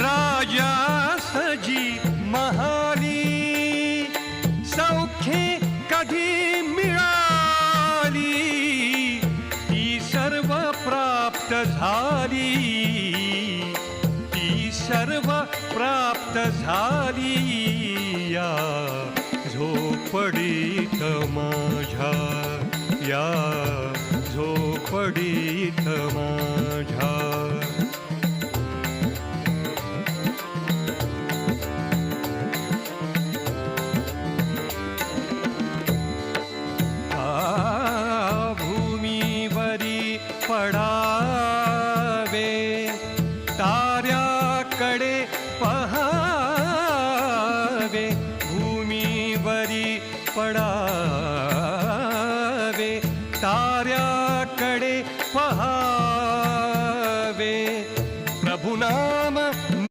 राजासजी महाली सौख्ये कधी मिळाली ती सर्व प्राप्त झाली ती सर्व प्राप्त झाली या झोपडीत माझ्या या झोपडीत माझ्या